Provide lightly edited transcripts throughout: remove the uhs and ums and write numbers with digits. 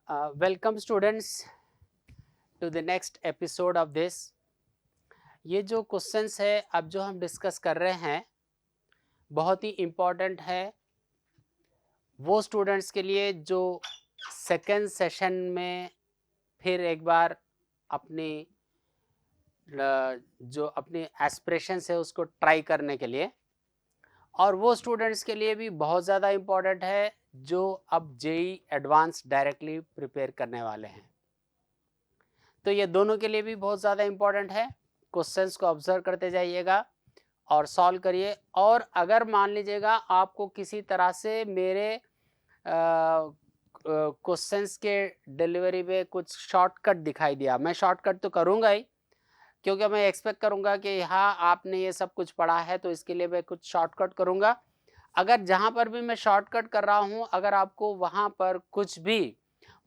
Welcome students to the next episode of this. ये जो questions है अब जो हम डिस्कस कर रहे हैं बहुत ही इम्पॉर्टेंट है वो स्टूडेंट्स के लिए जो सेकेंड सेशन में फिर एक बार अपनी जो अपनी एस्पिरेशंस है उसको ट्राई करने के लिए, और वो स्टूडेंट्स के लिए भी बहुत ज़्यादा इम्पॉर्टेंट है जो अब जेई एडवांस डायरेक्टली प्रिपेयर करने वाले हैं। तो ये दोनों के लिए भी बहुत ज़्यादा इम्पॉर्टेंट है। क्वेश्चंस को ऑब्जर्व करते जाइएगा और सॉल्व करिए। और अगर मान लीजिएगा आपको किसी तरह से मेरे क्वेश्चंस के डिलीवरी में कुछ शॉर्टकट दिखाई दिया, मैं शॉर्टकट तो करूँगा ही, क्योंकि मैं एक्सपेक्ट करूँगा कि हाँ आपने ये सब कुछ पढ़ा है तो इसके लिए मैं कुछ शॉर्टकट करूँगा। अगर जहाँ पर भी मैं शॉर्टकट कर रहा हूँ, अगर आपको वहाँ पर कुछ भी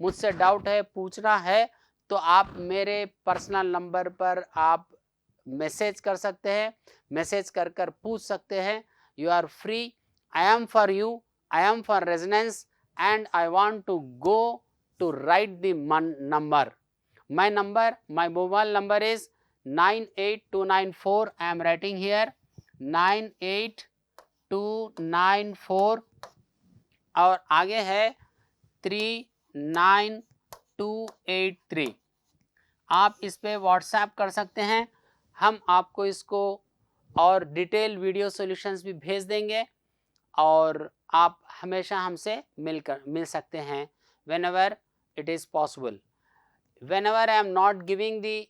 मुझसे डाउट है, पूछना है, तो आप मेरे पर्सनल नंबर पर आप मैसेज कर सकते हैं, मैसेज कर कर पूछ सकते हैं। You are free, I am for you, I am for residence and I want to go to write the number. my number, my mobile number is 98294. I am writing here 98294 और आगे है 39283। आप इस पे व्हाट्सएप कर सकते हैं, हम आपको इसको और डिटेल वीडियो सॉल्यूशंस भी भेज देंगे और आप हमेशा हमसे मिल सकते हैं whenever it is possible. Whenever I am not giving the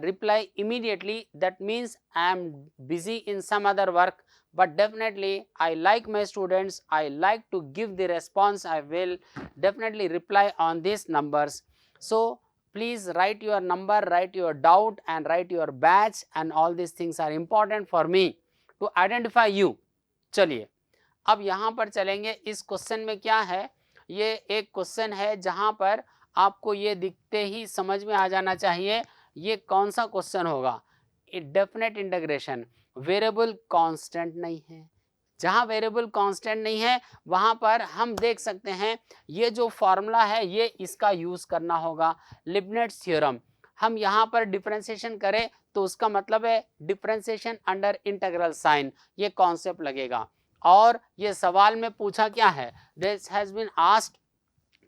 reply immediately, that means I am busy in some other work, but definitely I like my students, I like to give the response, I will definitely reply on these numbers. So please write your number, write your doubt and write your batch, and all these things are important for me to identify you. चलिए अब यहाँ पर चलेंगे। इस question में क्या है, ये एक क्वेश्चन है जहाँ पर आपको ये दिखते ही समझ में आ जाना चाहिए ये कौन सा क्वेश्चन होगा। डेफिनेट इंटीग्रेशन, वेरिएबल कांस्टेंट नहीं है। जहाँ वेरिएबल कांस्टेंट नहीं है वहाँ पर हम देख सकते हैं ये जो फॉर्मूला है ये इसका यूज़ करना होगा, लिबनिट्ज़ थ्योरम। हम यहाँ पर डिफरेंशिएशन करें तो उसका मतलब है डिफरेंशिएशन अंडर इंटीग्रल साइन, ये कॉन्सेप्ट लगेगा। और ये सवाल में पूछा क्या है, this has been asked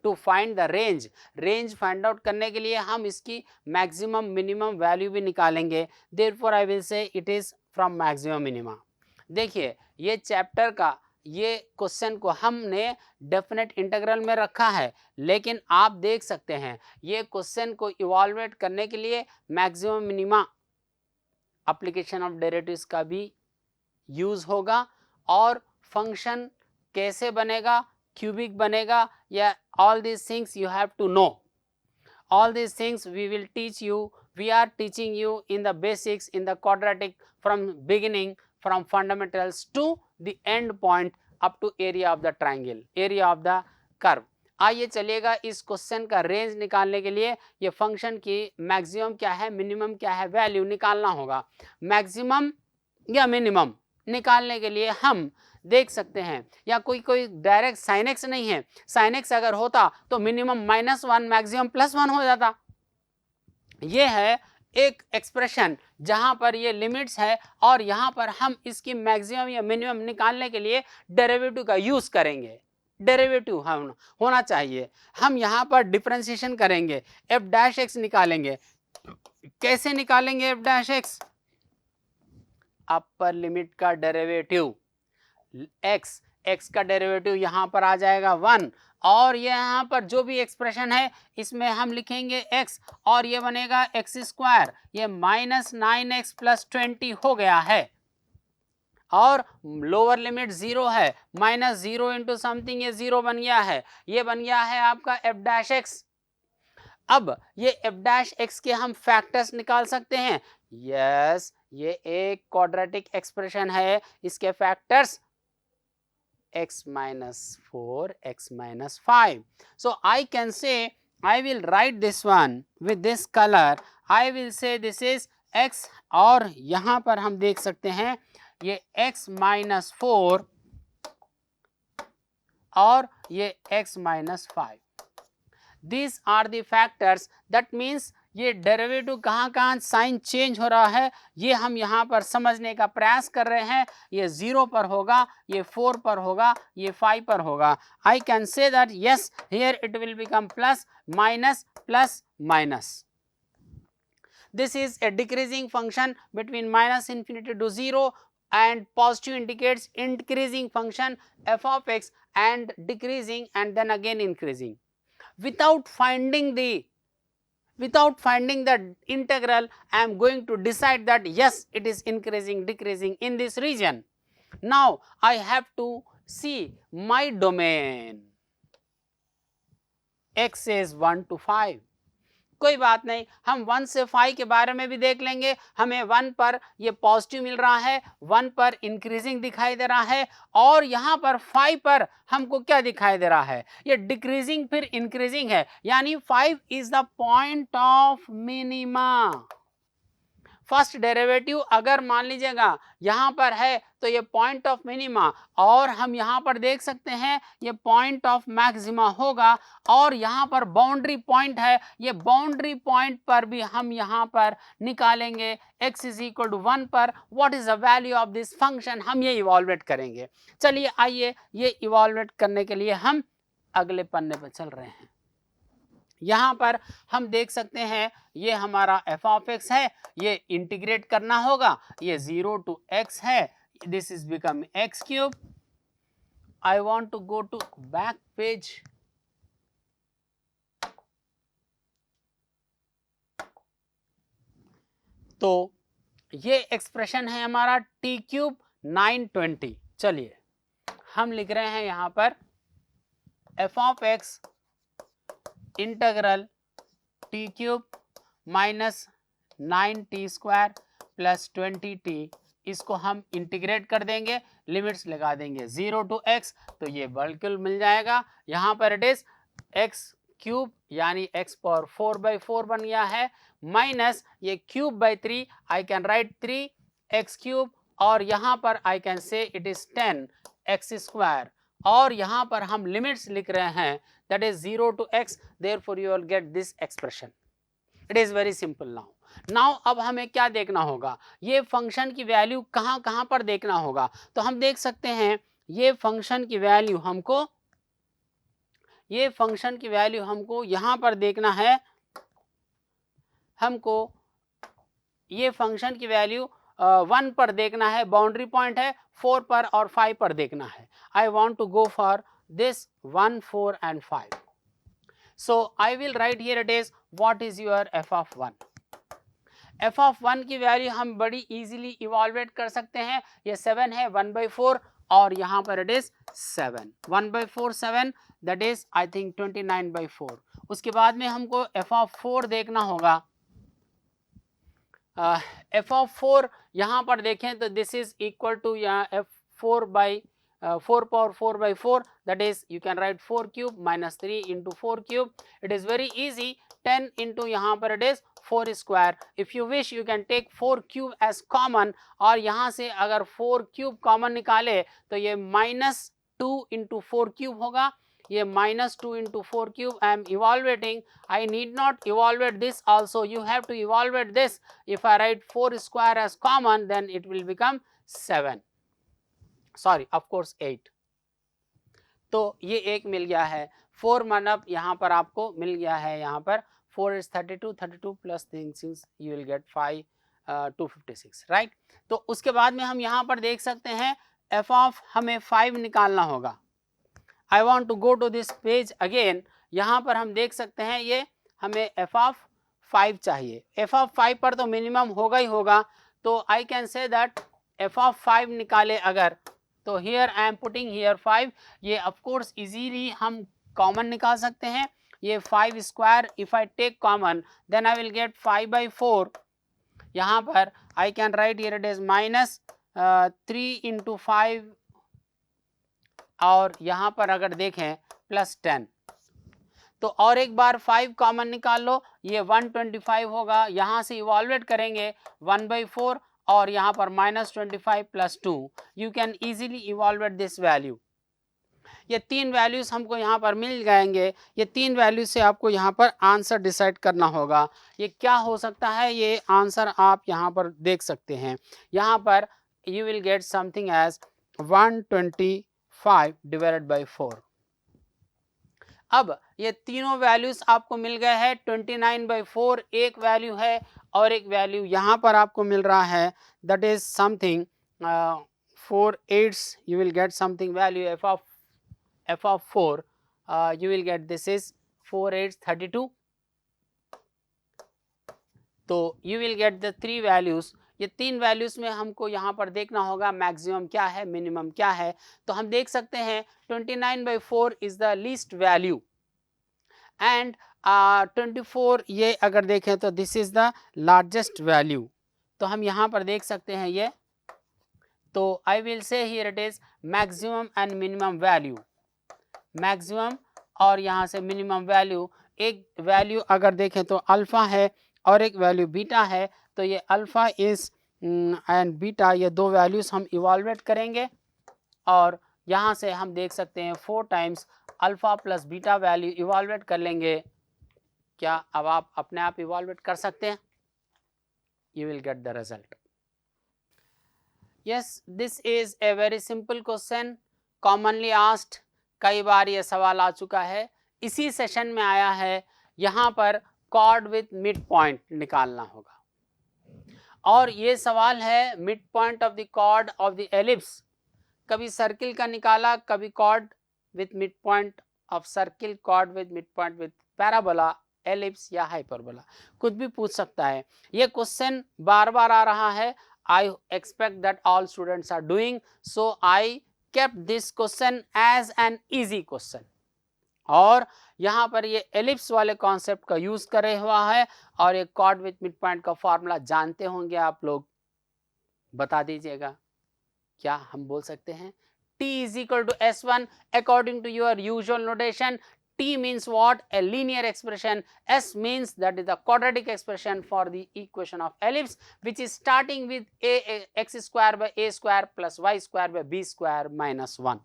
to find the range. Range find out करने के लिए हम इसकी मैक्सिमम मिनिमम वैल्यू भी निकालेंगे। Therefore I will say it is from maximum minimum. देखिए ये चैप्टर का ये क्वेश्चन को हमने डेफिनेट इंटीग्रल में रखा है, लेकिन आप देख सकते हैं ये क्वेश्चन को इवॉल्वेट करने के लिए maximum minima application of derivatives का भी यूज़ होगा। और फंक्शन कैसे बनेगा, क्यूबिक बनेगा, या all these things you have to know. All these things we will teach you, we are teaching you in the basics, in the quadratic, from beginning, from fundamentals to the end point up to area of the triangle, area of the curve. आइए चलिएगा इस question का range निकालने के लिए ये function की maximum क्या है, मिनिमम क्या है, वैल्यू निकालना होगा। मैक्सिमम या मिनिमम निकालने के लिए हम देख सकते हैं, या कोई डायरेक्ट साइन एक्स नहीं है, साइन एक्स अगर होता तो मिनिमम -1 मैक्सिमम +1 हो जाता। ये है एक एक्सप्रेशन जहां पर ये लिमिट्स है और यहां पर हम इसकी मैक्सिमम या मिनिमम निकालने के लिए डेरिवेटिव का यूज करेंगे। डेरिवेटिव होना चाहिए। हम यहां पर डिफरेंशिएशन करेंगे, f' निकालेंगे। कैसे निकालेंगे f'? अपर लिमिट का डेरिवेटिव x का डेरिवेटिव यहाँ पर आ जाएगा 1, और ये यहाँ पर जो भी एक्सप्रेशन है इसमें हम लिखेंगे x और ये बनेगा x², ये -9x + 20 हो गया है। और लोअर लिमिट 0 है, -0 इंटू समथिंग, ये 0 बन गया है, ये बन गया है आपका f'। अब ये f' के हम फैक्टर्स निकाल सकते हैं। यस, ये एक क्वाड्रेटिक एक्सप्रेशन है, इसके factors x - 4, x - 5. So I can say, I will write this one with this color. I will say this is x, और यहाँ पर हम देख सकते हैं ये x - 4 और ये x - 5। These are the factors. That means ये डेरिवेटिव कहाँ कहाँ साइन चेंज हो रहा है ये हम यहाँ पर समझने का प्रयास कर रहे हैं. ये 0 पर होगा, ये 4 पर होगा, ये 5 पर होगा. I can say that yes, here it will become plus minus plus minus. This is a decreasing function between minus infinity to 0, and positive indicates increasing function f of x, and decreasing and then again increasing. Without finding the integral, I am going to decide that yes, it is increasing, decreasing in this region. Now I have to see my domain. X is 1 to 5. कोई बात नहीं, हम 1 से 5 के बारे में भी देख लेंगे. हमें 1 पर ये पॉजिटिव मिल रहा है, 1 पर इंक्रीजिंग दिखाई दे रहा है, और यहाँ पर 5 पर हमको क्या दिखाई दे रहा है, ये डिक्रीजिंग फिर इंक्रीजिंग है. यानी 5 is the point of minima. First derivative अगर मान लीजिएगा यहाँ पर है तो ये पॉइंट ऑफ मिनिमा, और हम यहाँ पर देख सकते हैं ये पॉइंट ऑफ मैक्सिमा होगा, और यहाँ पर बाउंड्री पॉइंट है, ये बाउंड्री पॉइंट पर भी हम यहाँ पर निकालेंगे x इज इक्वल टू 1 पर what is the value of this function, हम ये इवॉल्वेट करेंगे. चलिए आइए ये इवॉल्वेट करने के लिए हम अगले पन्ने पर चल रहे हैं. यहाँ पर हम देख सकते हैं ये हमारा f ऑफ x है, ये इंटीग्रेट करना होगा, ये 0 to x है, this is become x cube. I want to go to back page. तो ये एक्सप्रेशन है हमारा t क्यूब 920. चलिए हम लिख रहे हैं यहाँ पर f of x integral t cube minus 9t square plus 20t, इसको हम इंटीग्रेट कर देंगे, लिमिट्स लगा देंगे 0 to x, तो ये बिल्कुल मिल जाएगा. यहाँ पर इट इज x क्यूब यानी x पावर 4/4 बन गया है, माइनस ये cube by 3, I can write 3x cube, और यहाँ पर आई कैन से इट इज 10x स्क्वायर, और यहाँ पर हम लिमिट्स लिख रहे हैं that is 0 to x, therefore you will get this expression. It is very simple now. Now अब हमें क्या देखना होगा, ये फंक्शन की वैल्यू कहाँ कहाँ पर देखना होगा. तो हम देख सकते हैं ये फंक्शन की वैल्यू हमको यहाँ पर देखना है. हमको ये फंक्शन की वैल्यू 1 पर देखना है, बाउंड्री पॉइंट है, 4 पर और 5 पर देखना है. I want to go for this 1, 4 and 5. So I will write here it is what is your f of 1. f of 1 की वैल्यू हम बड़ी इजीली इवॉल्वेट कर सकते हैं. ये 7 है 1/4, और यहाँ पर it is 7, 1/4 7, that is I think 29/4. उसके बाद में हमको f of 4 देखना होगा. f of 4 यहाँ पर देखें तो दिस इज इक्वल टू यहाँ f 4 power 4/4, that is you can write 4 cube minus 3 into 4 cube. It is very easy. 10 into यहाँ पर it is 4 square. If you wish you can take 4 cube as common, और यहाँ से अगर 4 cube common निकाले तो ये -2 into 4 cube होगा. ये -2 into 4 cube I am evaluating. I need not evaluate this also. You have to evaluate this. If I write 4 square as common, then it will become 7. Sorry of course 8. तो ये एक मिल गया है. 4 मतलब यहाँ पर आपको मिल गया है, यहाँ पर 4 is 32 plus 6 you will get 5 256 right. तो उसके बाद में हम यहाँ पर देख सकते हैं f ऑफ हमें 5 निकालना होगा. I want to go to this page again. यहाँ पर हम देख सकते हैं ये हमें f ऑफ 5 चाहिए. f ऑफ 5 पर तो मिनिमम होगा ही होगा, तो आई can say that f of 5 निकाले अगर, तो here I am putting here 5. ये of course easily हम कॉमन निकाल सकते हैं. ये 5 square if I take common then I will get 5/4. यहाँ पर I can write here it is minus 3 into 5, और यहाँ पर अगर देखें प्लस 10. तो और एक बार 5 कॉमन निकाल लो, ये 125 होगा. यहाँ से इवॉल्वेट करेंगे 1/4, और यहाँ पर -25 plus 2. You can easily evaluate this value. ये 3 वैल्यूज हमको यहाँ पर मिल जाएंगे। ये 3 वैल्यूज से आपको यहाँ पर आंसर डिसाइड करना होगा। ये क्या हो सकता है, ये आंसर आप यहाँ पर देख सकते हैं। यहाँ पर you will get something as 125 divided by 4। अब ये तीनों वैल्यूज आपको मिल गए हैं। 29/4 एक वैल्यू है और एक वैल्यू यहाँ पर आपको मिल रहा है, that is something 4 8 you will get something value f of 4 you will get this is 4 8 32. तो you will get the 3 values। ये 3 वैल्यूज में हमको यहाँ पर देखना होगा मैक्सिमम क्या है, मिनिमम क्या है। तो हम देख सकते हैं 29/4 is the least value and 24 ये अगर देखें तो this is the largest value. तो हम यहाँ पर देख सकते हैं ये, तो I will say here it is maximum and minimum value, maximum और यहाँ से मिनिमम वैल्यू। एक वैल्यू अगर देखें तो अल्फा है और एक वैल्यू बीटा है। तो ये अल्फा इज एंड बीटा, ये दो वैल्यूज हम इवाल्युएट करेंगे और यहाँ से हम देख सकते हैं 4 times alpha plus beta value evaluate कर लेंगे। क्या अब आप अपने आप इवाल्युएट कर सकते हैं? You will get the result. Yes, this is a very simple question, commonly asked. कई बार ये सवाल आ चुका है, इसी सेशन में आया है। यहाँ पर कॉर्ड विथ मिड पॉइंट निकालना होगा और ये सवाल है mid point of the chord of the ellipse. कभी सर्किल का निकाला, कभी chord with mid point of circle, chord with mid point with parabola, ellipse या हाइपरबोला, कुछ भी पूछ सकता है। ये क्वेश्चन बार बार आ रहा है। I expect that all students are doing, so I kept this question as an easy question। और यहाँ पर ये एलिप्स वाले कॉन्सेप्ट का यूज करे हुआ है और ये कॉर्ड विथ मिड पॉइंट का फॉर्मूला जानते होंगे आप लोग, बता दीजिएगा। क्या हम बोल सकते हैं T is equal to S1 according to your usual notation? T means what? A linear expression. S means that is the quadratic expression for the equation of ellipse, which is starting with x square by a square plus y square by b square minus 1.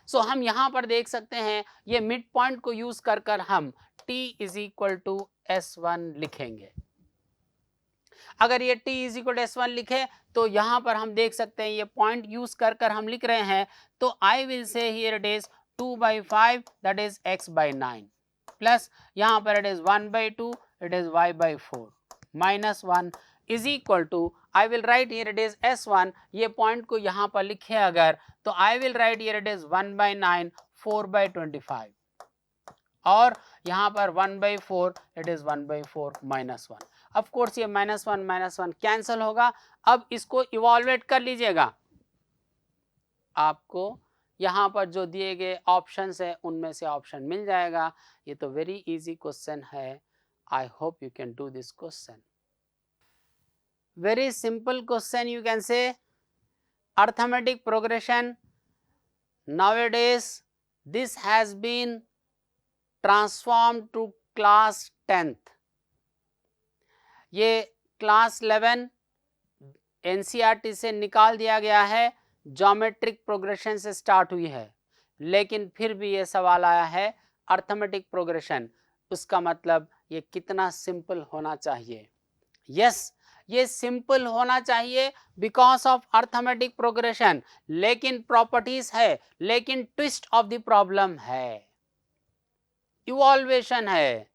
So हम यहाँ पर देख सकते हैं ये mid point को use कर कर हम T is equal to S1 लिखेंगे। अगर ये T is equal to S1 लिखे तो यहाँ पर हम देख सकते हैं ये पॉइंट यूज कर कर हम लिख रहे हैं। तो I will say here it is 2/5 that is x by 9 plus यहाँ पर it is 1/2 it is y by 4 minus 1 is equal to, I will write here it is S1। ये पॉइंट को यहाँ पर लिखे अगर तो I will write here it is 1/9 4/25 और यहाँ पर 1/4 it is 1/4 minus 1। Of course ये -1 कैंसल होगा। अब इसको इवॉल्वेट कर लीजिएगा। आपको यहाँ पर जो दिए गए ऑप्शंस है उनमें से ऑप्शन मिल जाएगा। ये तो वेरी इजी क्वेश्चन है। I hope you can do this question. Very simple question you can say. Arithmetic progression, nowadays this has been transformed to class 10th। ये क्लास 11 एनसीईआरटी से निकाल दिया गया है, ज्योमेट्रिक प्रोग्रेशन से स्टार्ट हुई है, लेकिन फिर भी ये सवाल आया है अर्थमेटिक प्रोग्रेशन। उसका मतलब ये कितना सिंपल होना चाहिए। यस, ये सिंपल होना चाहिए बिकॉज ऑफ अर्थमेटिक प्रोग्रेशन, लेकिन प्रॉपर्टीज है, लेकिन ट्विस्ट ऑफ द प्रॉब्लम है, इवॉल्वेशन है।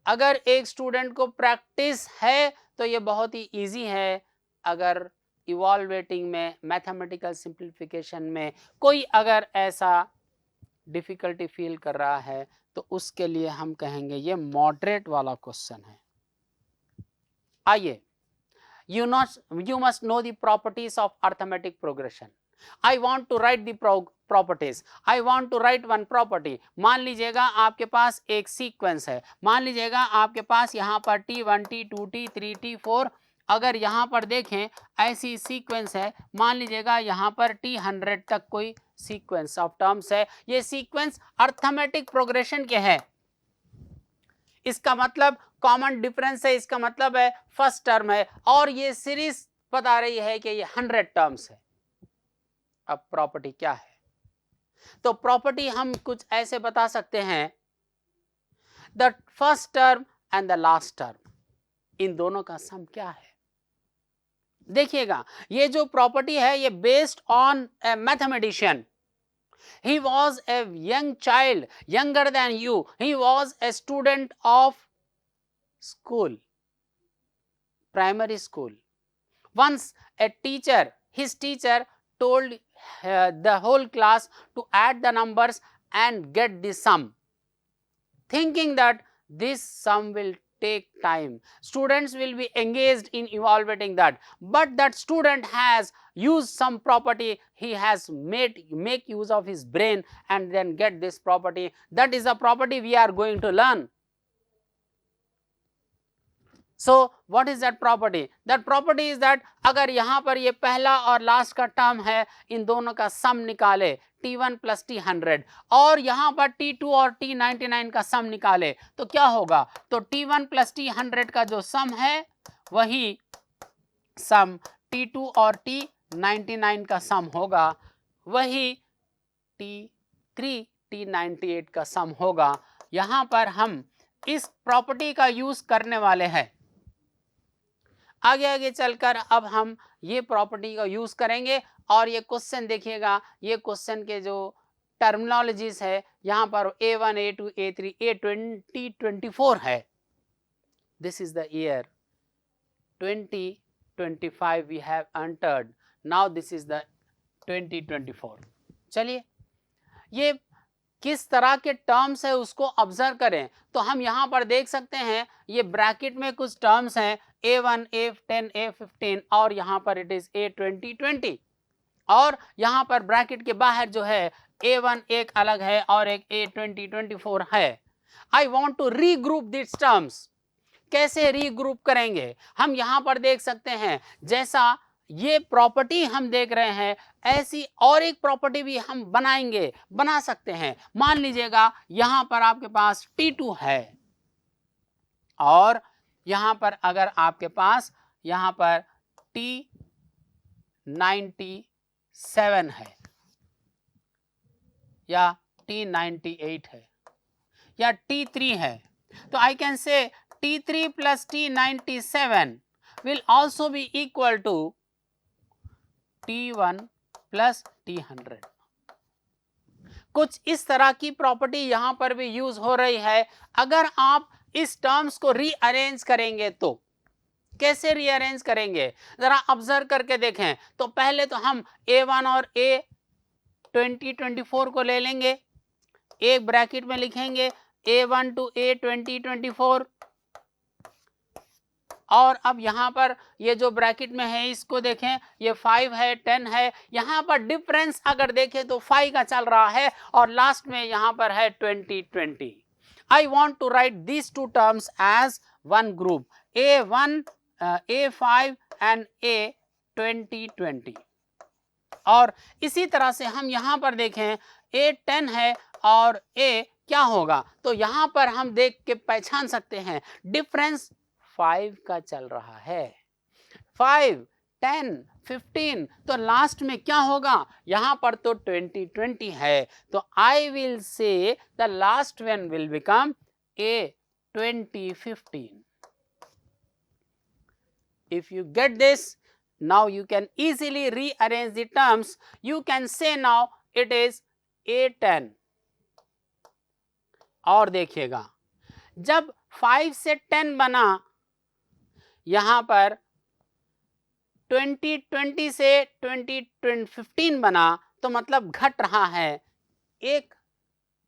अगर एक स्टूडेंट को प्रैक्टिस है तो ये बहुत ही इजी है। अगर इवॉल्वेटिंग में, मैथमेटिकल सिंप्लीफिकेशन में कोई अगर ऐसा डिफिकल्टी फील कर रहा है तो उसके लिए हम कहेंगे ये मॉडरेट वाला क्वेश्चन है। आइए, you must know the properties of arithmetic progression। I want to write the properties। I want to write one property। मान लीजिएगा आपके पास एक सीक्वेंस है, मान लीजिएगा आपके पास यहाँ पर T1 T2 T3 T4, अगर यहाँ पर देखें ऐसी सीक्वेंस है, मान लीजिएगा यहाँ पर T100 तक कोई सीक्वेंस ऑफ टर्म्स है। ये सीक्वेंस अर्थमेटिक प्रोग्रेशन के है। इसका मतलब कॉमन डिफरेंस है, इसका मतलब है फर्स्ट टर्म है और ये सीरीज बता रही है कि ये 100 टर्म्स है। अब प्रॉपर्टी क्या है? तो प्रॉपर्टी हम कुछ ऐसे बता सकते हैं, the first term and the last term, इन दोनों का सम क्या है। देखिएगा, ये जो प्रॉपर्टी है ये based on A mathematician. He was a young child, younger than you. He was a student of school, primary school. Once a teacher, his teacher told the whole class to add the numbers and get the sum, thinking that this sum will take time. Students will be engaged in evaluating that, but that student has used some property, he has make use of his brain and then get this property. That is a property we are going to learn. So what is that property? That property is that अगर यहाँ पर ये पहला और last का term है, इन दोनों का सम निकाले T1 प्लस T100 और यहाँ पर T2 और T99 का सम निकाले तो क्या होगा? तो T1 प्लस T100 का जो सम है वही सम T2 और T99 का सम होगा, वही T3 T98 का सम होगा. यहाँ पर हम इस प्रॉपर्टी का यूज करने वाले हैं. आगे आगे चलकर अब हम ये प्रॉपर्टी का यूज करेंगे और ये क्वेश्चन देखिएगा, ये क्वेश्चन के जो टर्मिनोलॉजीज है यहाँ पर A1, A2, A3, A2024 है. This is the year 2025 we have entered. Now this is the 2024. चलिए, ये किस तरह के टर्म्स है उसको ऑब्जर्व करें तो हम यहाँ पर देख सकते हैं ये ब्रैकेट में कुछ टर्म्स हैं A1, A10, A15 और यहाँ पर इट इज A2020 और यहाँ पर ब्रैकेट के बाहर जो है A1 एक अलग है और एक A2024 है. I want to regroup this terms. कैसे रीग्रुप करेंगे? हम यहाँ पर देख सकते हैं जैसा ये प्रॉपर्टी हम देख रहे हैं ऐसी और एक प्रॉपर्टी भी हम बना सकते हैं. मान लीजिएगा यहाँ पर आपके पास T2 है और यहाँ पर अगर आपके पास यहाँ पर T97 है या T98 है या T3 है तो आई कैन से T3 plus T97 will also be equal to T1 plus T100. कुछ इस तरह की प्रॉपर्टी यहां पर भी यूज हो रही है. अगर आप इस टर्म्स को रीअरेंज करेंगे तो कैसे रीअरेंज करेंगे जरा ऑब्जर्व करके देखें. तो पहले तो हम A1 और A2024 को ले लेंगे, एक ब्रैकेट में लिखेंगे A1 to A2024 और अब यहाँ पर ये जो ब्रैकेट में है इसको देखें, ये 5 है 10 है. यहाँ पर डिफरेंस अगर देखें तो 5 का चल रहा है और लास्ट में यहाँ पर है 2020. I want to write these two terms as one group A1, A5 and A2020. और इसी तरह से हम यहाँ पर देखें A10 है और A क्या होगा तो यहाँ पर हम देख के पहचान सकते हैं डिफरेंस 5 का चल रहा है. 5, 10, 15 तो लास्ट में क्या होगा? यहाँ पर तो 2020 है तो I will say the last one will become A2015. If you get this, now you can easily rearrange the terms. You can say now it is A10. और देखिएगा जब 5 से 10 बना यहाँ पर 2020 से 2015 बना तो मतलब घट रहा है एक.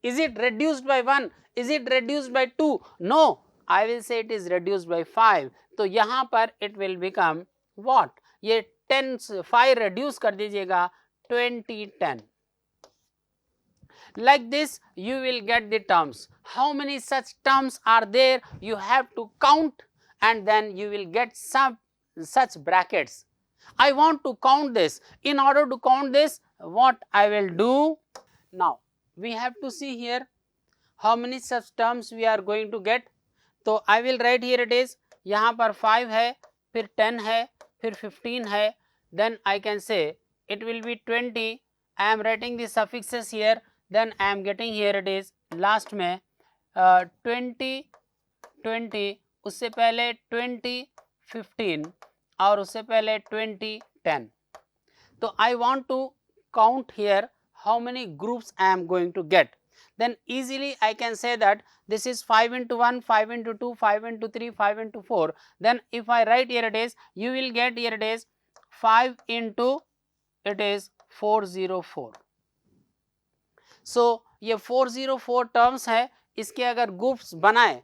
Is it reduced by 1? Is it reduced by 2? No, I will say it is reduced by 5. तो यहाँ पर it will become what? ये 5 reduce कर दीजिएगा 2010. Like this you will get the terms. How many such terms are there? You have to count and then you will get some such brackets. I want to count this. In order to count this, what I will do? Now we have to see here how many such terms we are going to get. तो I will write here it is. यहाँ पर 5 है, फिर 10 है, फिर 15 है. Then I can say it will be 20 I am writing the suffixes here, then I am getting here it is last में 20 उससे पहले 2015 और उससे पहले 2010. तो I want to count here how many groups I am going to get. Then easily I can say that this is 5 into 1, 5 into 2, 5 into 3, 5 into 4. Then if I write here it is, you will get here it is 5 into it is 404. So ये 404 terms है, इसके अगर groups बनाए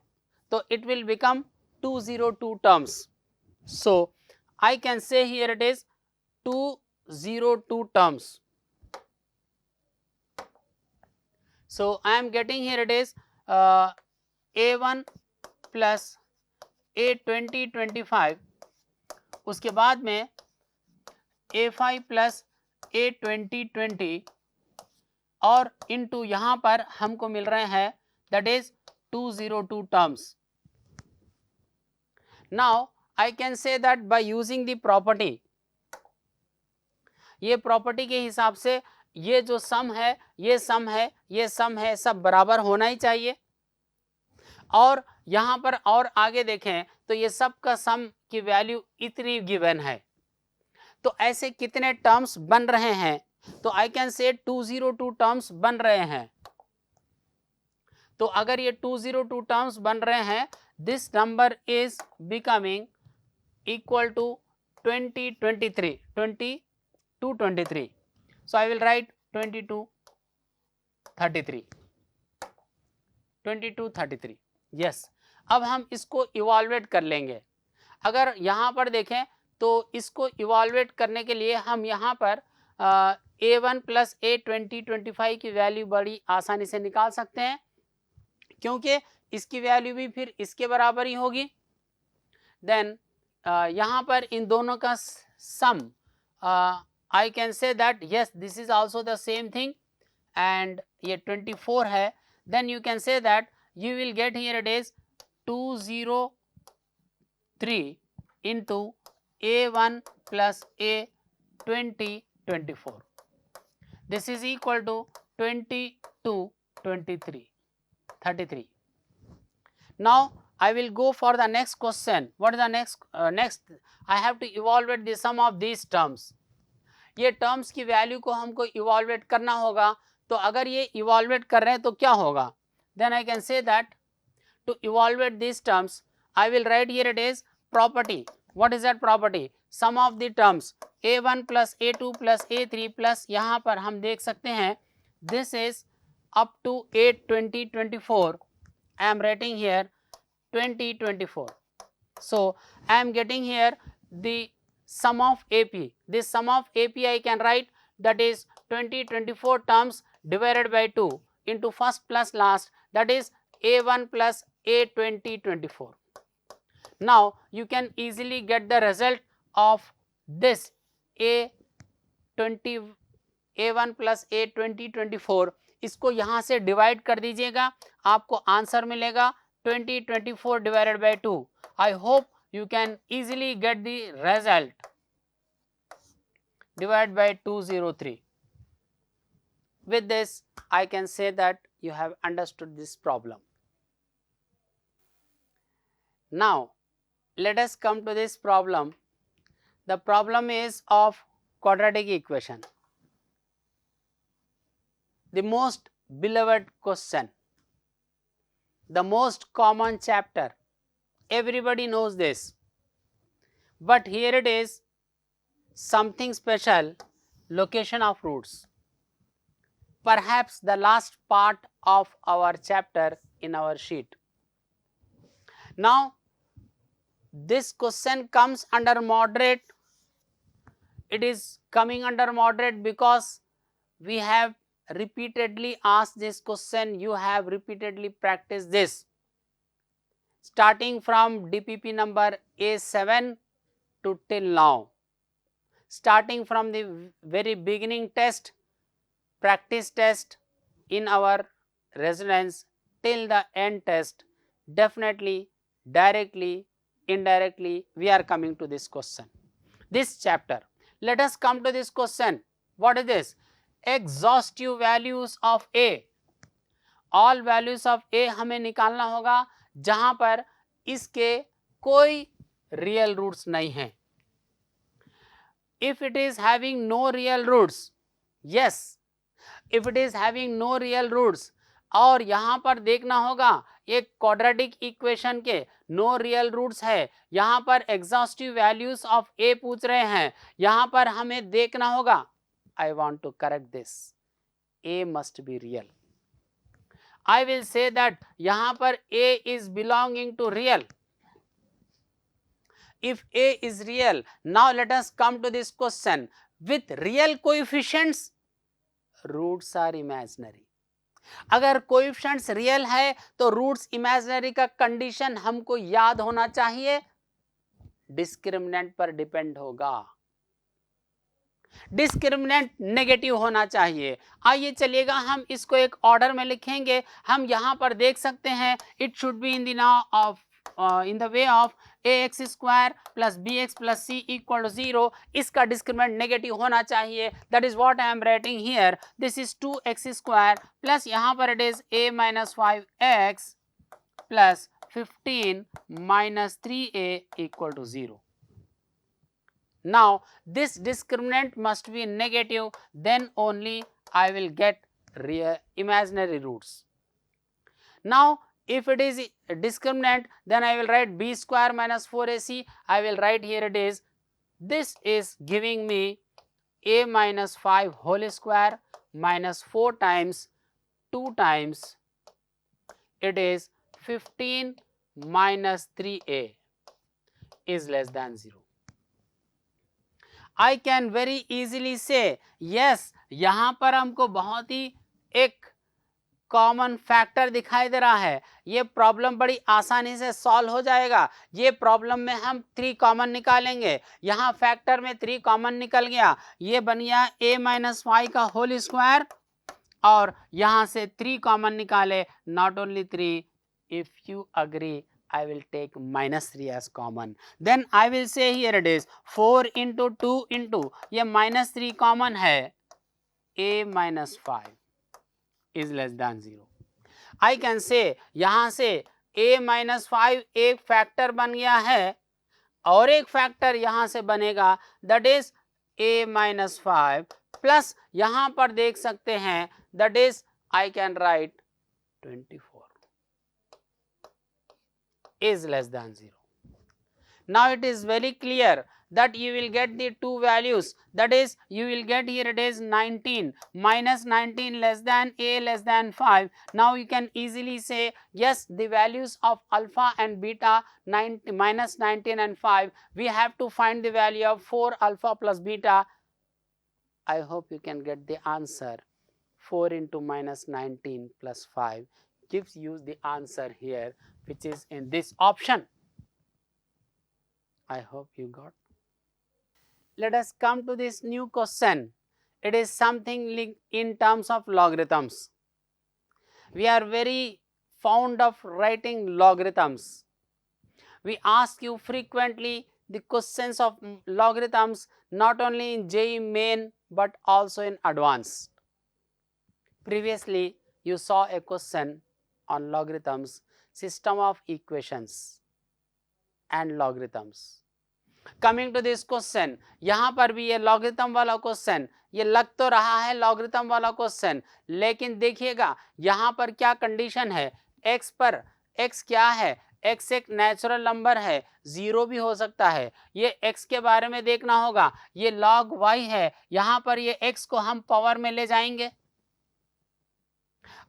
तो it will become 202 terms. So I can say here it is 202 terms. So I am getting here it is A1 plus A2025, उसके बाद में A5 plus A2020 और इनटू यहाँ पर हमको मिल रहे हैं that is 202 terms. Now I can say that by using the property, ये प्रॉपर्टी के हिसाब से ये जो सम है, ये सम है, ये सम है, सब बराबर होना ही चाहिए. और यहाँ पर और आगे देखें तो ये सब का सम की वैल्यू इतनी गिवन है. तो ऐसे कितने टर्म्स बन रहे हैं? तो आई कैन से 202 टर्म्स बन रहे हैं. तो अगर ये 202 टर्म्स बन रहे हैं, this number is becoming equal to 2223. So I will write 2233. Yes. अब हम इसको इवॉल्वेट कर लेंगे. अगर यहाँ पर देखें तो इसको इवॉल्वेट करने के लिए हम यहाँ पर A1 प्लस A2025 की वैल्यू बड़ी आसानी से निकाल सकते हैं, क्योंकि इसकी वैल्यू भी फिर इसके बराबर ही होगी. देन यहाँ पर इन दोनों का सम I can say that yes, this is also the same thing, and ये 24 है. Then you can say that you will get here it is 203 into A1 plus A2024. This is equal to 2233. Now I will go for the next question. What is the next? I have to evaluate the sum of these terms. ये terms की value को हमको इवॉल्वेट करना होगा. तो अगर ये इवॉल्वेट कर रहे हैं तो क्या होगा? Then I can say that to evaluate this terms I will write here it is property. What is that property? Sum of the terms A1 plus A2 plus A3 plus यहाँ पर हम देख सकते हैं this is up to A2024. I am writing here 2024. So I am getting here the sum of AP. This sum of AP I can write, that is 2024 terms divided by 2 into first plus last, that is A1 plus A2024. Now you can easily get the result of this A1 plus A2024. इसको यहाँ से divide कर दीजिएगा, आपको answer मिलेगा 2024 divided by 2. I hope you can easily get the result. Divide by 203. With this I can say that you have understood this problem. Now let us come to this problem. The problem is of quadratic equation. The most beloved question, the most common chapter. Everybody knows this, but here it is something special, location of roots. Perhaps the last part of our chapter in our sheet. Now this question comes under moderate. It is coming under moderate because we have repeatedly asked this question, you have repeatedly practiced this. Starting from DPP number A7 to till now, starting from the very beginning test, practice test in our residence till the end test, definitely, directly, indirectly, we are coming to this question, this chapter. Let us come to this question. What is this? Exhaustive values of A, all values of A हमें निकालना होगा जहां पर इसके कोई real roots नहीं है. If it is having no real roots, yes, if it is having no real roots, और यहां पर देखना होगा ये क्वाड्रेटिक इक्वेशन के नो रियल रूट्स है, यहां पर एग्जॉस्टिव वैल्यूज ऑफ ए पूछ रहे हैं, यहां पर हमें देखना होगा, I want to correct this, a must be real. I will say that यहाँ पर A is belonging to real. If A is real, now let us come to this question. With real coefficients, roots are imaginary. अगर coefficients real है तो roots imaginary का condition हमको याद होना चाहिए, डिस्क्रिमिनेंट पर डिपेंड होगा, डिस्क्रिमिनेंट नेगेटिव होना चाहिए. आइए चलिएगा हम इसको एक ऑर्डर में लिखेंगे. हम यहां पर देख सकते हैं it should be in the now of in the way of ax square plus bx plus c equal to 0. इसका डिस्क्रिमिनेंट नेगेटिव होना चाहिए. That is what I am writing here. This is 2x square plus यहां पर it is a minus 5x plus 15 minus 3a equal to 0. Now this discriminant must be negative, then only I will get real imaginary roots. Now if it is discriminant, then I will write b square minus 4ac. I will write here it is, this is giving me a minus 5 whole square minus 4 times 2 times it is 15 minus 3a is less than 0. I can very easily say yes, यहाँ पर हमको बहुत ही एक common factor दिखाई दे रहा है. ये problem बड़ी आसानी से सॉल्व हो जाएगा. ये प्रॉब्लम में हम 3 कॉमन निकालेंगे. यहाँ फैक्टर में 3 कॉमन निकल गया, ये बन गया a माइनस 5 का होल स्क्वायर, और यहाँ से 3 कॉमन निकाले. Not only 3, if you agree I will take minus 3 as common. Then I will say here it is 4 into 2 into, ये minus 3 common है, a minus 5 is less than 0. I can say यहाँ से a minus 5 एक factor बन गया है और एक फैक्टर यहाँ से बनेगा, that is a minus 5 plus यहाँ पर देख सकते हैं that is I can write 24 is less than 0. Now it is very clear that you will get the two values, that is you will get here it is 19 minus 19 less than a less than 5. Now you can easily say yes, the values of alpha and beta minus 19 and 5, we have to find the value of 4 alpha plus beta. I hope you can get the answer. 4 into minus 19 plus 5 gives you the answer here, which is in this option. I hope you got. Let us come to this new question. It is something in terms of logarithms. We are very fond of writing logarithms. We ask you frequently the questions of logarithms not only in JEE Main but also in advanced. Previously you saw a question on logarithms, system of equations and logarithms. Coming to this question, यहाँ पर भी ये logarithm वाला question, ये लग तो रहा है logarithm वाला question, लेकिन देखिएगा यहाँ पर क्या condition है. x पर x क्या है, x एक नेचुरल नंबर है, 0 भी हो सकता है. ये x के बारे में देखना होगा. ये log y है, यहाँ पर ये x को हम पावर में ले जाएंगे.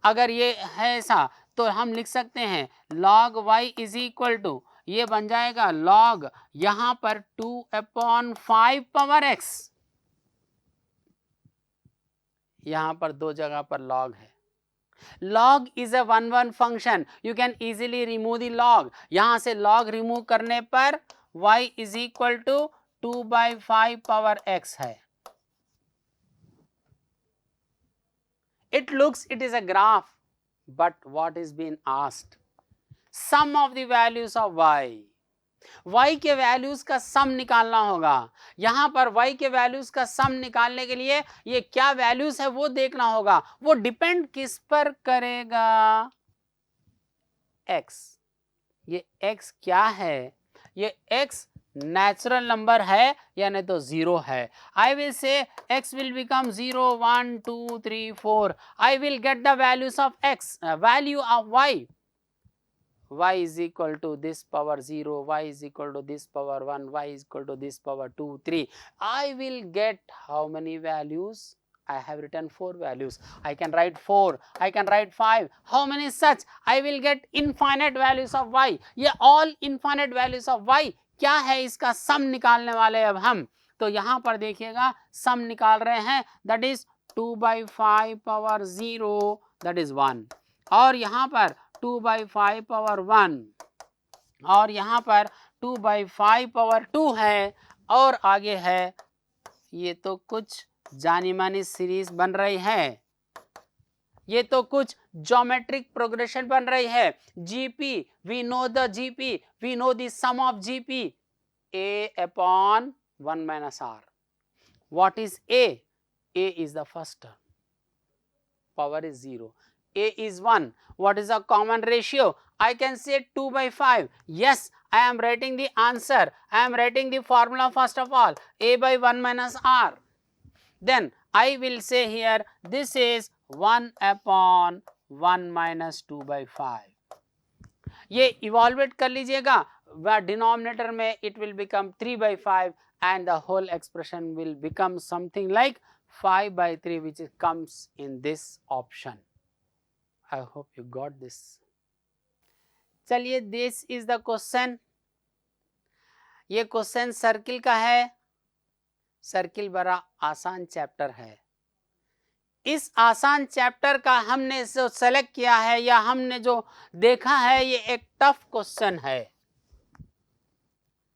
अगर ये है ऐसा तो हम लिख सकते हैं log y is equal to, ये बन जाएगा log यहाँ पर 2/5 पावर x. यहाँ पर 2 जगह पर log है. log is a 1-1 function. You can easily remove the log. यहाँ से log remove करने पर y is equal to 2/5 power x है. It looks it is a graph, but what is being asked? Sum of the values of y. y के values का सम निकालना होगा। यहां पर y के वैल्यूज का सम निकालने के लिए ये क्या वैल्यूज है वो देखना होगा। वो डिपेंड किस पर करेगा? x। ये x क्या है? ये x नेचुरल नंबर है या नहीं तो 0 है। I will say x will become 0 1 2 3 4। I will get the values of x, value of y is equal to this power 0, y is equal to this power 1, y is equal to this power 2 3. I will get how many values? I have written 4 values. I can write 4, I can write 5. How many such? I will get infinite values of y. ये all infinite values of y क्या है? इसका सम निकालने वाले अब हम। तो यहाँ पर देखिएगा सम निकाल रहे हैं, that is 2/5 power 0, that is 1, और यहाँ पर 2/5 power 1, और यहाँ पर 2/5 power 2 है, और आगे है। ये तो कुछ जानी मानी सीरीज बन रही है, ये तो कुछ ज्योमेट्रिक प्रोग्रेशन बन रही है। GP, we know the GP, we know the sum of GP, a upon 1 minus r. What is a? A is the first term, power is 0. A is 1. What is the common ratio? I can say 2/5. Yes, I am writing the answer. I am writing the formula first of all. A by 1 minus r. Then I will say here this is 1 upon 1 minus 2/5. ये इवॉल्वेट कर लीजिएगा, denominator में it will become 3/5 and the whole expression will become something like 5/3, which comes in this option. I hope you got this. चलिए, this is the question. ये question circle का है। Circle बड़ा आसान चैप्टर है। इस आसान चैप्टर का हमने जो सेलेक्ट किया है या हमने जो देखा है, ये एक टफ क्वेश्चन है।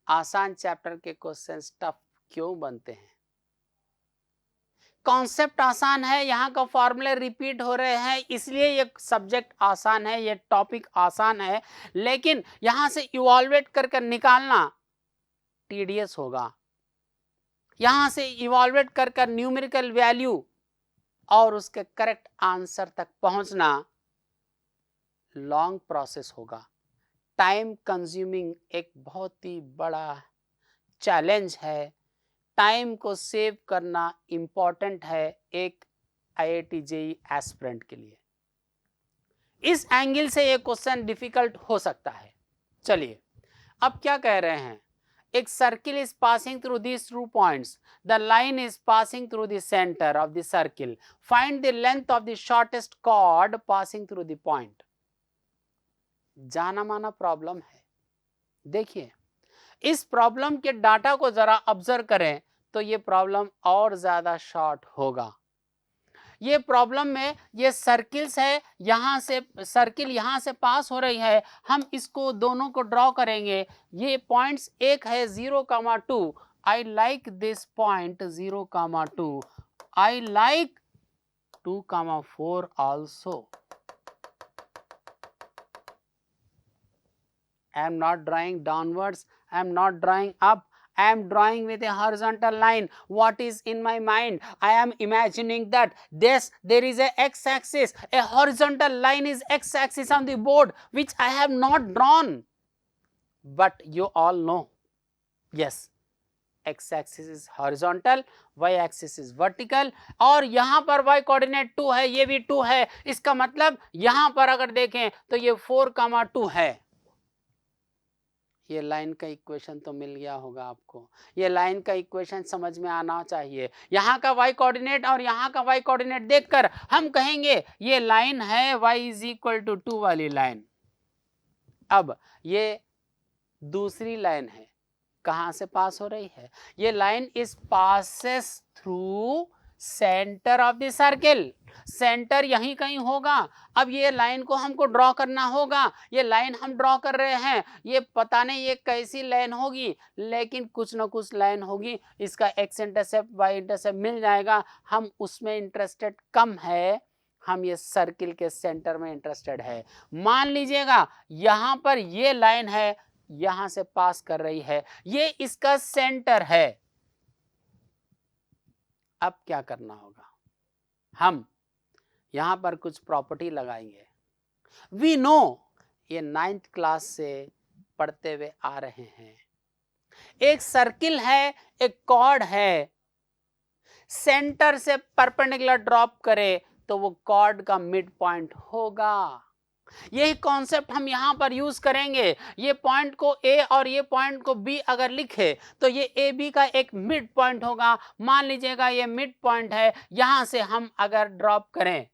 आसान चैप्टर के क्वेश्चंस टफ क्यों बनते हैं? कॉन्सेप्ट आसान है, यहाँ का फॉर्मूले रिपीट हो रहे हैं, इसलिए ये सब्जेक्ट आसान है, ये टॉपिक आसान है। लेकिन यहाँ से इवॉल्वेट कर निकालना टीडियस होगा। यहाँ से इवॉल्वेट कर न्यूमेरिकल वैल्यू और उसके करेक्ट आंसर तक पहुंचना लॉन्ग प्रोसेस होगा, टाइम कंज्यूमिंग एक बहुत ही बड़ा चैलेंज है। टाइम को सेव करना इम्पॉर्टेंट है एक IIT JEE एस्पिरेंट के लिए। इस एंगल से ये क्वेश्चन डिफिकल्ट हो सकता है। चलिए, अब क्या कह रहे हैं? एक circle is passing through these 2 points. The line is passing through the center of the circle. Find the length of the shortest chord passing through the point. जाना माना प्रॉब्लम है। देखिए, इस प्रॉब्लम के डाटा को जरा ऑब्जर्व करें तो ये प्रॉब्लम और ज्यादा शॉर्ट होगा। ये प्रॉब्लम में ये सर्किल्स है, यहाँ से सर्किल यहाँ से पास हो रही है, हम इसको दोनों को ड्रॉ करेंगे। ये पॉइंट्स एक है 0,2। I like this point 0,2। I like 2,4 also. I am not drawing downwards, I am not drawing up, I am drawing with a horizontal line. What is in my mind? I am imagining that there is a x-axis, a horizontal line is x-axis on the board which I have not drawn. But you all know, yes, x-axis is horizontal, y-axis is vertical, और यहाँ पर y coordinate 2 है, ये भी 2 है। इसका मतलब यहाँ पर अगर देखें तो ये 4,2 है। ये लाइन का इक्वेशन तो मिल गया होगा आपको। ये लाइन का इक्वेशन समझ में आना चाहिए। यहाँ का y कोऑर्डिनेट और यहाँ का y कोऑर्डिनेट देखकर हम कहेंगे ये लाइन है y इज इक्वल टू 2 वाली लाइन। अब ये दूसरी लाइन है, कहाँ से पास हो रही है? ये line is passes through centre of the circle. Centre यहीं कहीं होगा। अब ये लाइन को हमको ड्रॉ करना होगा। ये लाइन हम ड्रॉ कर रहे हैं, ये पता नहीं ये कैसी लाइन होगी, लेकिन कुछ ना कुछ लाइन होगी। इसका x इंटरसेप्ट y इंटरसेप्ट मिल जाएगा। हम उसमें इंटरेस्टेड कम है, हम ये सर्किल के सेंटर में इंटरेस्टेड है। मान लीजिएगा यहाँ पर ये लाइन है, यहां से पास कर रही है, ये इसका सेंटर है। अब क्या करना होगा, हम यहां पर कुछ प्रॉपर्टी लगाएंगे। वी नो, ये 9th क्लास से पढ़ते हुए आ रहे हैं, एक सर्किल है, एक कॉर्ड है, सेंटर से परपेंडिकुलर ड्रॉप करे तो वो कॉर्ड का मिड पॉइंट होगा। यही कॉन्सेप्ट हम यहां पर यूज करेंगे। ये पॉइंट को ए और ये पॉइंट को बी अगर लिखे तो ये ए बी का एक मिड पॉइंट होगा। मान लीजिएगा ये मिड पॉइंट है, यहां से हम अगर ड्रॉप करें,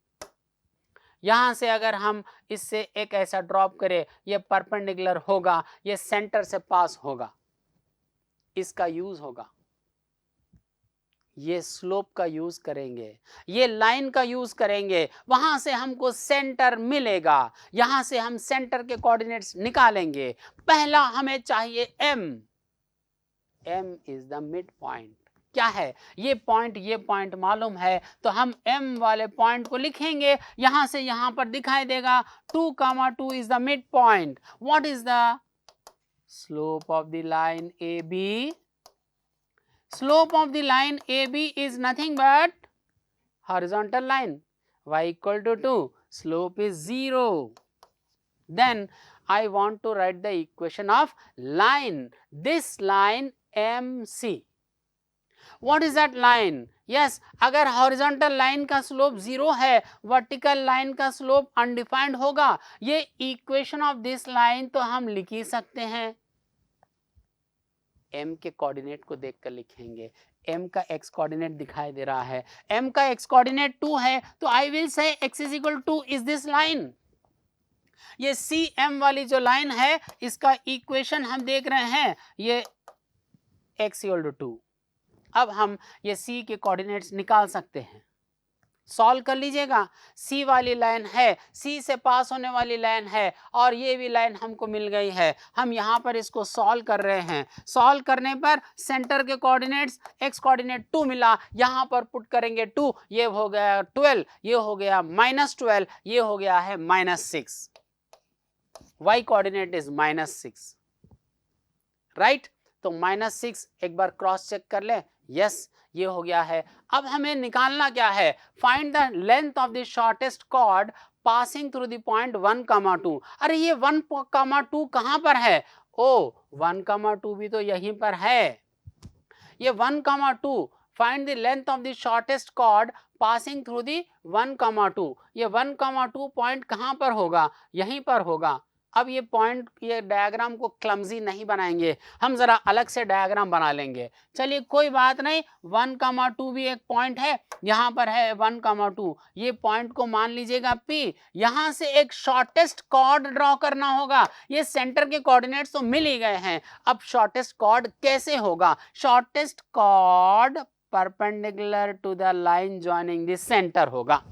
यहां से अगर हम इससे एक ऐसा ड्रॉप करें, ये परपेंडिकुलर होगा, ये सेंटर से पास होगा, इसका यूज होगा। ये स्लोप का यूज करेंगे, ये लाइन का यूज करेंगे, वहां से हमको सेंटर मिलेगा। यहां से हम सेंटर के कोऑर्डिनेट्स निकालेंगे। पहला हमें चाहिए m, m is the mid point. क्या है ये पॉइंट मालूम है, तो हम m वाले पॉइंट को लिखेंगे। यहां से यहां पर दिखाई देगा 2, 2 is the mid point. What is the slope of the line AB? Slope of the line AB is nothing but horizontal line, y equal to 2, slope is 0. Then I want to write the equation of line, this line MC. What is that line? Yes, अगर horizontal line का slope 0 है, vertical line का slope undefined होगा। ये equation of this line तो हम लिख ही सकते हैं। m के कोऑर्डिनेट को देखकर लिखेंगे। m का x कोऑर्डिनेट दिखाई दे रहा है, m का x कोऑर्डिनेट 2 है, तो I will say x is equal two is this line. ये CM वाली जो लाइन है, इसका इक्वेशन हम देख रहे हैं, ये x इक्वल टू 2। अब हम ये C के कोऑर्डिनेट्स निकाल सकते हैं। सॉल्व कर लीजिएगा। C वाली लाइन है, C से पास होने वाली लाइन है, और ये भी लाइन हमको मिल गई है। हम यहाँ पर इसको सॉल्व कर रहे हैं। सॉल्व करने पर सेंटर के कोऑर्डिनेट्स x कोऑर्डिनेट 2 मिला, यहाँ पर पुट करेंगे 2, ये हो गया 12, ये हो गया -12, ये हो गया है -6। y coordinate is -6, right. तो -6 एक बार क्रॉस चेक कर ले, यस ये हो गया है। अब हमें निकालना क्या है, find the length of the shortest cord passing through the point 1, 2। अरे ये 1, 2 कहां पर है? ओ 1, 2 भी तो यहीं पर है। ये 1, 2, find the length of the shortest cord passing through the 1, 2। ये 1, 2 पॉइंट कहां पर होगा? यहीं पर होगा। अब ये पॉइंट, ये डायग्राम को क्लमजी नहीं बनाएंगे, हम जरा अलग से डायग्राम बना लेंगे। चलिए कोई बात नहीं, 1, 2 भी एक पॉइंट है, यहाँ पर है 1, 2। ये पॉइंट को मान लीजिएगा P। यहाँ से एक शॉर्टेस्ट कॉर्ड ड्रॉ करना होगा। ये सेंटर के कोऑर्डिनेट्स तो मिल ही गए हैं, अब शॉर्टेस्ट कॉर्ड कैसे होगा? Shortest chord perpendicular to the line joining the centre होगा।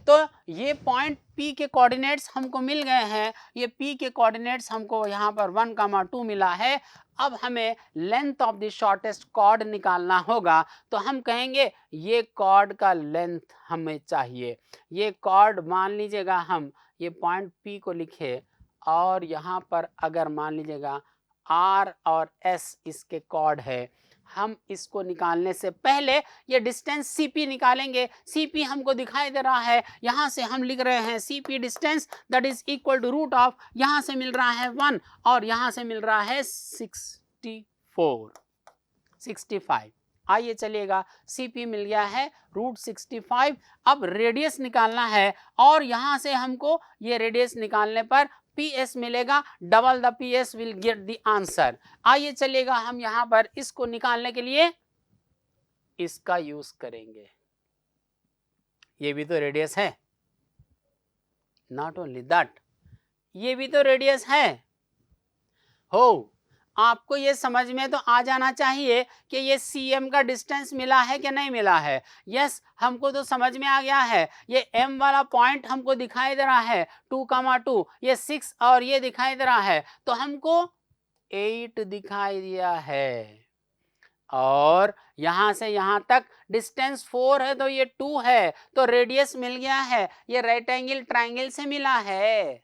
तो ये पॉइंट P के कोऑर्डिनेट्स हमको मिल गए हैं, ये P के कोऑर्डिनेट्स हमको यहाँ पर 1, 2 मिला है। अब हमें length of the shortest chord निकालना होगा, तो हम कहेंगे ये कॉर्ड का लेंथ हमें चाहिए। ये कॉर्ड मान लीजिएगा, हम ये पॉइंट P को लिखे, और यहाँ पर अगर मान लीजिएगा R और S इसके कॉर्ड है। हम इसको निकालने से पहले ये डिस्टेंस CP निकालेंगे। CP हमको दिखाई दे रहा है, यहाँ से हम लिख रहे हैं CP distance that is equal to root of, यहाँ से मिल रहा है 1 और यहाँ से मिल रहा है 65। आइए चलिएगा, CP मिल गया है √65। अब रेडियस निकालना है, और यहाँ से हमको ये रेडियस निकालने पर PS मिलेगा, double the PS will get the answer. आइए चलिएगा, हम यहाँ पर इसको निकालने के लिए इसका यूज करेंगे। ये भी तो रेडियस है, नॉट ओनली दैट, ये भी तो रेडियस है। हो, आपको ये समझ में तो आ जाना चाहिए कि ये CM का डिस्टेंस मिला है कि नहीं मिला है। यस, हमको तो समझ में आ गया है। ये M वाला पॉइंट हमको दिखाई दे रहा है 2, 2, ये 6 और ये दिखाई दे रहा है, तो हमको 8 दिखाई दिया है। और यहां से यहां तक डिस्टेंस 4 है, तो ये 2 है, तो रेडियस मिल गया है। ये राइट एंगल ट्राइंगल से मिला है।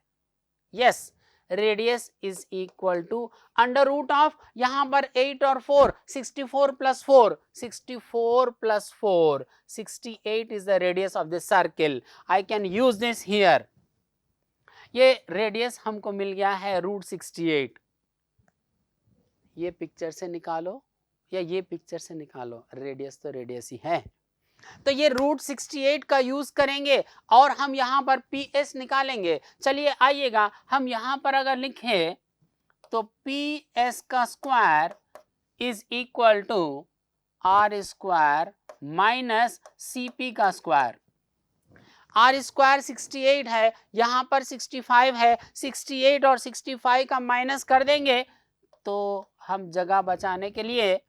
Yes, radius is equal to under root of, यहाँ पर 8 और 4, 64 plus 4, 64 plus 4, 68 is the radius of the circle. I can use this here. ये रेडियस हमको मिल गया है √68. ये पिक्चर से निकालो या ये पिक्चर से निकालो, रेडियस तो रेडियस ही है. तो ये √68 का यूज करेंगे और हम यहां पर PS निकालेंगे. चलिए आइएगा, हम यहां पर अगर लिखें तो PS का square is equal to R square minus CP का स्क्वायर. R स्क्वायर 68 है, यहां पर 65 है, 68 और 65 का माइनस कर देंगे तो हम जगह बचाने के लिए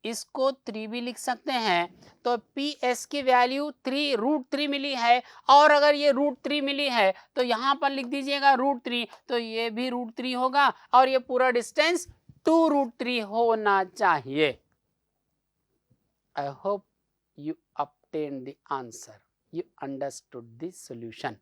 इसको 3 भी लिख सकते हैं. तो PS की वैल्यू √3 मिली है, और अगर ये √3 मिली है तो यहाँ पर लिख दीजिएगा √3, तो ये भी √3 होगा और ये पूरा डिस्टेंस 2√3 होना चाहिए. I hope you obtained the answer. You understood the solution.